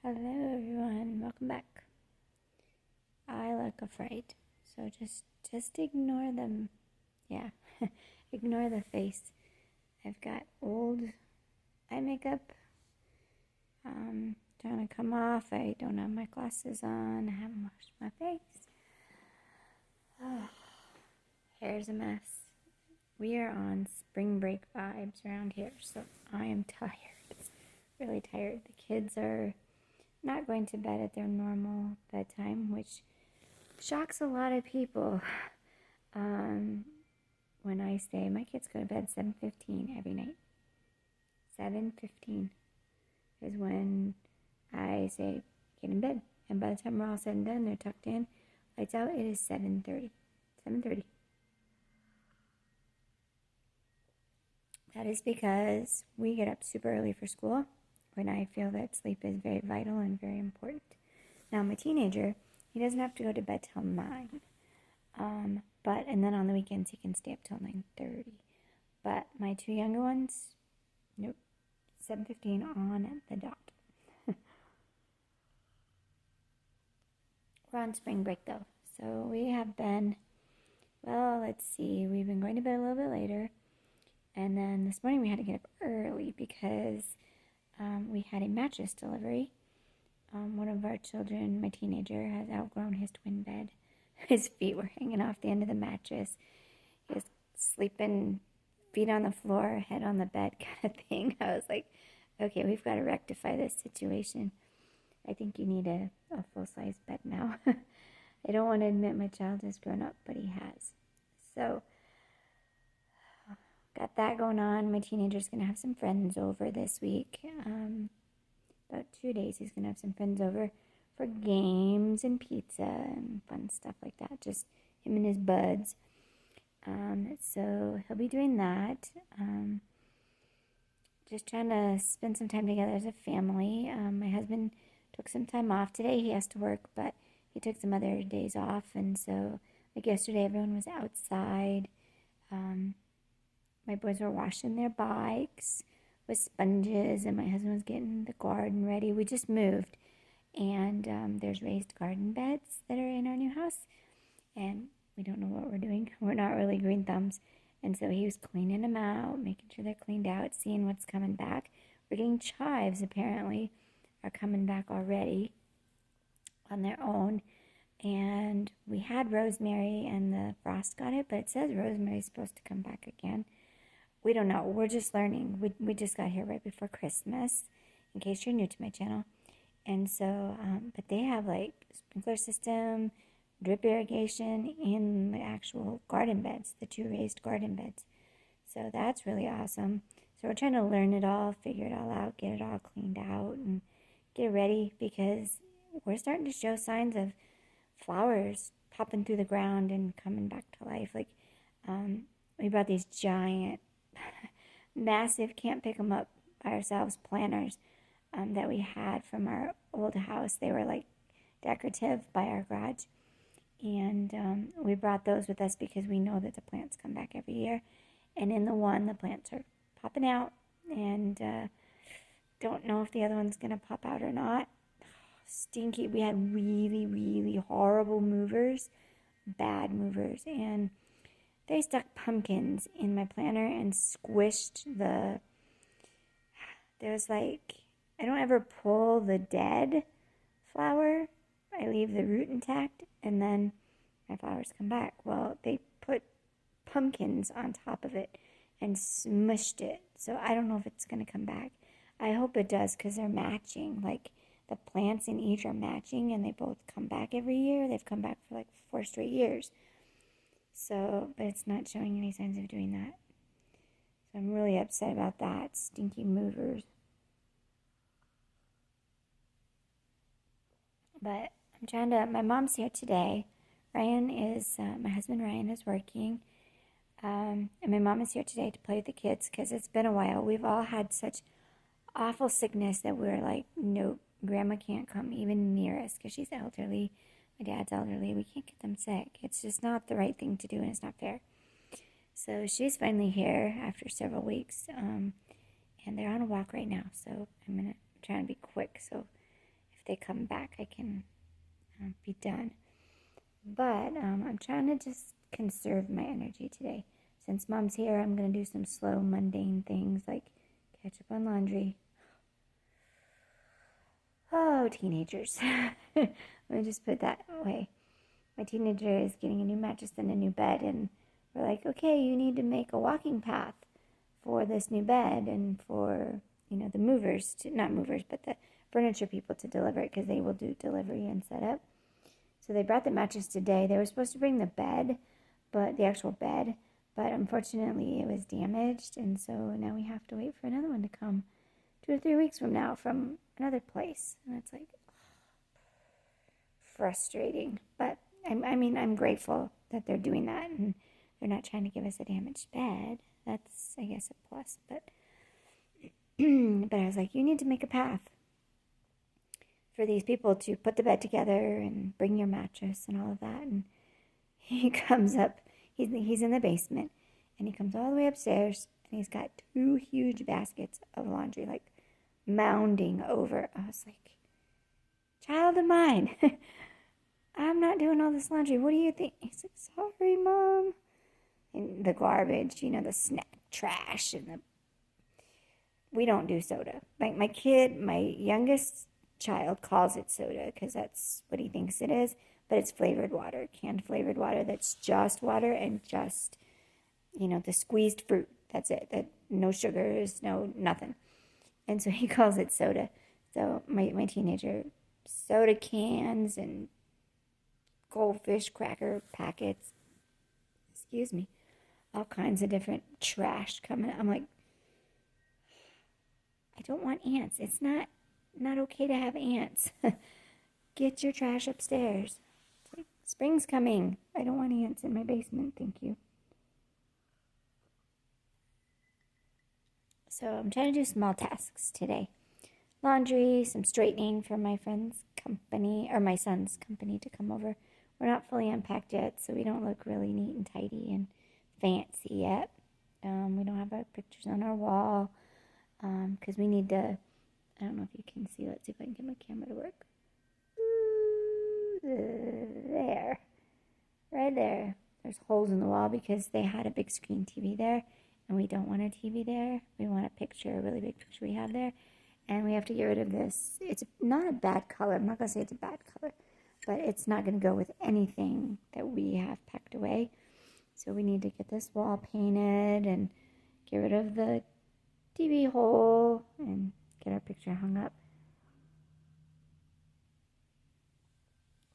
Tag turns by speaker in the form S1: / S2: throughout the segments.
S1: Hello everyone, welcome back. I look afraid, so just ignore them. Yeah, ignore the face. I've got old eye makeup trying to come off. I don't have my glasses on. I haven't washed my face. Oh, hair's a mess. We are on spring break vibes around here, so I am tired. Really tired. The kids are not going to bed at their normal bedtime, which shocks a lot of people. When I say my kids go to bed 7:15 every night. 7:15 is when I say get in bed, and by the time we're all said and done, they're tucked in, lights out. It is 7:30. 7:30. That is because we get up super early for school when I feel that sleep is very vital and very important. Now, my teenager, he doesn't have to go to bed till 9. And then on the weekends he can stay up till 9:30. But my two younger ones, nope, 7:15 on the dot. We're on spring break though, so we have been, let's see, we've been going to bed a little bit later, and then this morning we had to get up early because we had a mattress delivery. One of our children, my teenager, has outgrown his twin bed. His feet were hanging off the end of the mattress. He was sleeping feet on the floor, head on the bed kind of thing. I was like, okay, we've got to rectify this situation. I think you need a full-size bed now. I don't want to admit my child has grown up, but he has. So, got that going on. My teenager's going to have some friends over this week. About 2 days, he's going to have some friends over for games and pizza and fun stuff like that. Just him and his buds. So he'll be doing that. Just trying to spend some time together as a family. My husband took some time off today. He has to work, but he took some other days off. And so, like yesterday, everyone was outside. My boys were washing their bikes with sponges, and my husband was getting the garden ready. We just moved, and there's raised garden beds that are in our new house, and we don't know what we're doing. We're not really green thumbs, and so he was cleaning them out, making sure they're cleaned out, seeing what's coming back. We're getting chives, apparently, are coming back already on their own, and we had rosemary, and the frost got it, but it says rosemary's supposed to come back again. We don't know. We're just learning. We just got here right before Christmas, in case you're new to my channel. And so, but they have like sprinkler system, drip irrigation in the actual garden beds, the 2 raised garden beds. So that's really awesome. So we're trying to learn it all, figure it all out, get it all cleaned out, and get it ready because we're starting to show signs of flowers popping through the ground and coming back to life. Like, we brought these giant, massive, can't pick them up by ourselves planters that we had from our old house. They were like decorative by our garage. And we brought those with us because we know that the plants come back every year. And in the one, the plants are popping out. And don't know if the other one's going to pop out or not. Stinky. We had really, really horrible movers. Bad movers. And they stuck pumpkins in my planter and squished there's like, I don't ever pull the dead flower. I leave the root intact, and then my flowers come back. Well, they put pumpkins on top of it and smushed it. So I don't know if it's going to come back. I hope it does because they're matching. Like, the plants in each are matching, and they both come back every year. They've come back for like 4 straight years. So, but it's not showing any signs of doing that. So I'm really upset about that. Stinky movers. But I'm trying to, my mom's here today. My husband Ryan is working. And my mom is here today to play with the kids because it's been a while. We've all had such awful sickness that we're like, nope, grandma can't come even near us because she's elderly. My dad's elderly. We can't get them sick. It's just not the right thing to do, and it's not fair. So she's finally here after several weeks, and they're on a walk right now. So I'm trying to be quick. So they come back, I can be done. But I'm trying to just conserve my energy today. Since Mom's here, I'm going to do some slow, mundane things like catch up on laundry. Oh, teenagers. Let me just put it that way. My teenager is getting a new mattress and a new bed, and we're like, okay, you need to make a walking path for this new bed and for, the movers, not movers, but the furniture people to deliver it, because they will do delivery and setup. So they brought the mattress today. They were supposed to bring the bed, but the actual bed, but unfortunately it was damaged, and so now we have to wait for another one to come 2 or 3 weeks from now from another place. And it's like frustrating, but I'm grateful that they're doing that, and they're not trying to give us a damaged bed. That's, I guess, a plus, but but I was like, you need to make a path for these people to put the bed together and bring your mattress and all of that. And he comes up, he's in the basement, and he comes all the way upstairs, and he's got 2 huge baskets of laundry, like mounding over. I was like, child of mine, I'm not doing all this laundry. What do you think? He's like, sorry, Mom. And the garbage, the snack trash, and we don't do soda. Like my youngest child calls it soda because that's what he thinks it is, but it's flavored water, canned flavored water that's just water and just, the squeezed fruit. That's it. That no sugars, no nothing. And so he calls it soda. So my teenager, soda cans and Goldfish cracker packets, excuse me, all kinds of different trash coming. I'm like, I don't want ants. It's not okay to have ants. Get your trash upstairs. It's like, spring's coming. I don't want ants in my basement. Thank you. So I'm trying to do small tasks today. Laundry, some straightening for my friend's company, or my son's company, to come over. We're not fully unpacked yet, so we don't look really neat and tidy and fancy yet. We don't have our pictures on our wall because we need to, I don't know if you can see. Let's see if I can get my camera to work. There. Right there. There's holes in the wall because they had a big screen TV there, and we don't want a TV there. We want a really big picture we have there. And we have to get rid of this. It's not a bad color. I'm not going to say it's a bad color, but it's not going to go with anything that we have packed away. So we need to get this wall painted and get rid of the TV hole and get our picture hung up.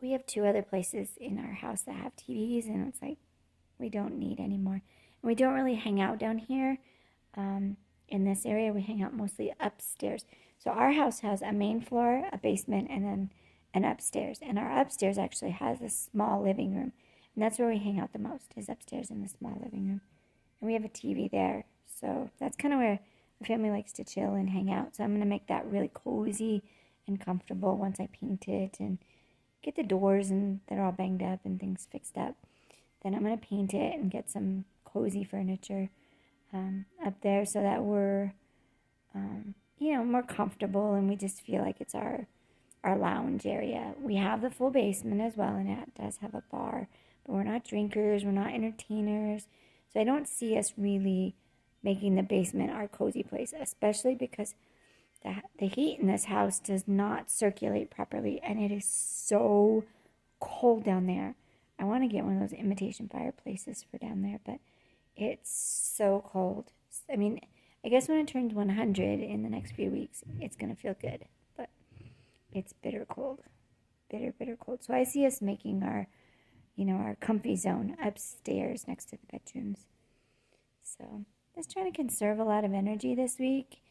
S1: We have 2 other places in our house that have TVs, and it's like we don't need any more. And we don't really hang out down here. In this area, we hang out mostly upstairs. So our house has a main floor, a basement, and then an upstairs. And our upstairs actually has a small living room. And that's where we hang out the most, is upstairs in the small living room. And we have a TV there. So that's kind of where the family likes to chill and hang out. So I'm going to make that really cozy and comfortable once I paint it and get the doors and they're all banged up and things fixed up. Then I'm going to paint it and get some cozy furniture up there so that we're, more comfortable, and we just feel like it's our lounge area. We have the full basement as well, and it does have a bar, but we're not drinkers, we're not entertainers, so I don't see us really making the basement our cozy place, especially because the heat in this house does not circulate properly, and it is so cold down there. I want to get one of those imitation fireplaces for down there, but it's so cold. I mean, I guess when it turns 100 in the next few weeks, it's going to feel good, but it's bitter cold. Bitter, bitter cold. So I see us making our comfy zone upstairs next to the bedrooms. So just trying to conserve a lot of energy this week.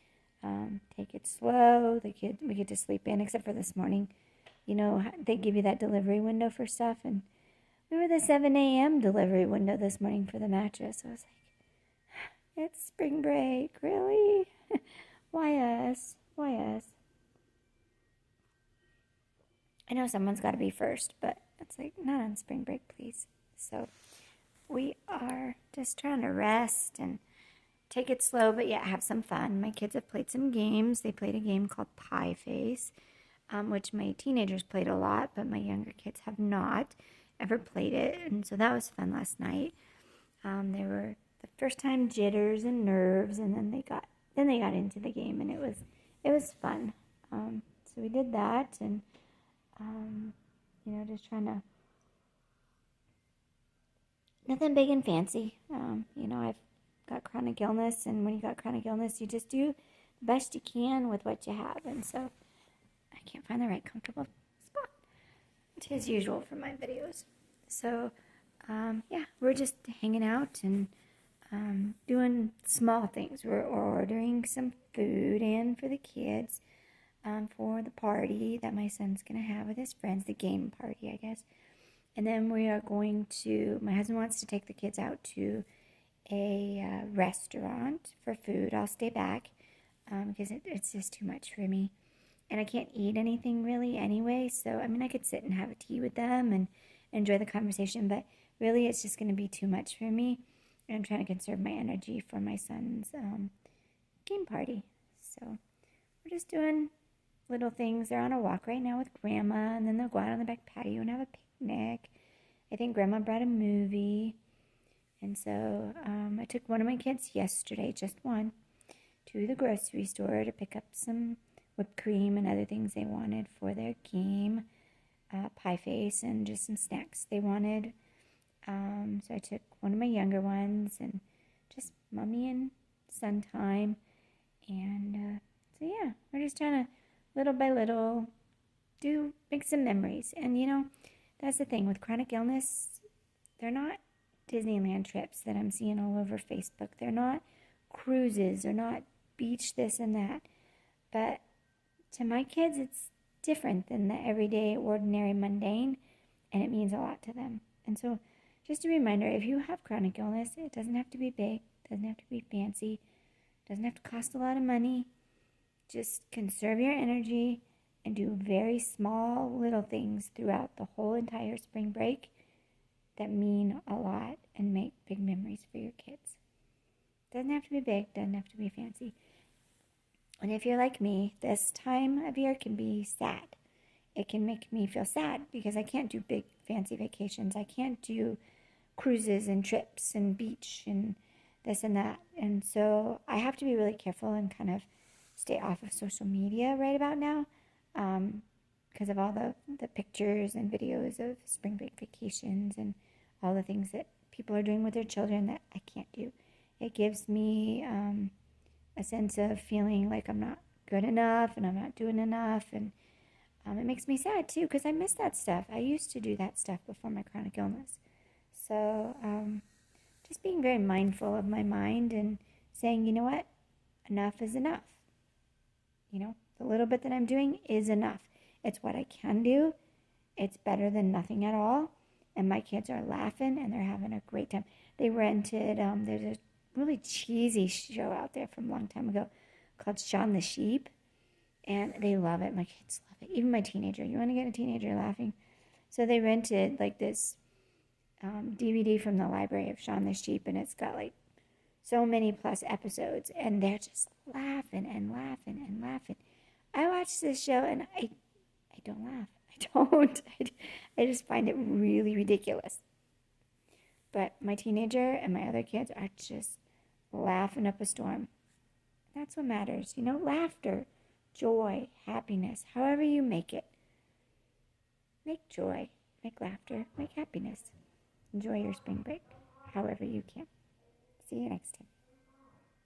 S1: Take it slow. We get to sleep in, except for this morning. They give you that delivery window for stuff, and we were the 7 a.m. delivery window this morning for the mattress. I was like, it's spring break, really? Why us? Why us? I know someone's got to be first, but it's like, not on spring break, please. So we are just trying to rest and take it slow, but yet have some fun. My kids have played some games. They played a game called Pie Face. which my teenagers played a lot, but my younger kids have not ever played it, and so that was fun last night. They were the first time jitters and nerves, and then they got into the game, and it was fun. So we did that, and just trying to nothing big and fancy. I've got chronic illness, and when you got chronic illness, you just do the best you can with what you have, and so I can't find the right comfortable spot. As usual for my videos. So, we're just hanging out and doing small things. We're ordering some food in for the kids for the party that my son's going to have with his friends, the game party, I guess. And then we are my husband wants to take the kids out to a restaurant for food. I'll stay back because it's just too much for me. And I can't eat anything really anyway. So, I could sit and have a tea with them and enjoy the conversation. But really, it's just going to be too much for me. And I'm trying to conserve my energy for my son's game party. So, we're just doing little things. They're on a walk right now with Grandma. And then they'll go out on the back patio and have a picnic. I think Grandma brought a movie. And so I took one of my kids yesterday, just one, to the grocery store to pick up some whipped cream and other things they wanted for their game, pie face, and just some snacks they wanted. So I took one of my younger ones and just mommy and son time. And we're just trying to, little by little, make some memories. And, that's the thing with chronic illness. They're not Disneyland trips that I'm seeing all over Facebook. They're not cruises. They're not beach this and that. But to my kids, it's different than the everyday, ordinary, mundane, and it means a lot to them. And so just a reminder, if you have chronic illness, it doesn't have to be big, doesn't have to be fancy, doesn't have to cost a lot of money. Just conserve your energy and do very small little things throughout the whole entire spring break that mean a lot and make big memories for your kids. Doesn't have to be big, doesn't have to be fancy. And if you're like me, this time of year can be sad. It can make me feel sad because I can't do big fancy vacations. I can't do cruises and trips and beach and this and that. And so I have to be really careful and kind of stay off of social media right about now because of all the pictures and videos of spring break vacations and all the things that people are doing with their children that I can't do. It gives me a sense of feeling like I'm not good enough and I'm not doing enough. And it makes me sad, too, because I miss that stuff. I used to do that stuff before my chronic illness. So just being very mindful of my mind and saying, you know what, enough is enough. The little bit that I'm doing is enough. It's what I can do. It's better than nothing at all. And my kids are laughing and they're having a great time. They rented, there's a really cheesy show out there from a long time ago called Shaun the Sheep. And they love it. My kids love it. Even my teenager. You want to get a teenager laughing? So they rented like this DVD from the library of Shaun the Sheep. And it's got like so many plus episodes. And they're just laughing and laughing and laughing. I watch this show and I don't laugh. I just find it really ridiculous. But my teenager and my other kids are just laughing up a storm. That's what matters. Laughter, joy, happiness, however you make it. Make joy, make laughter, make happiness. Enjoy your spring break, however you can. See you next time.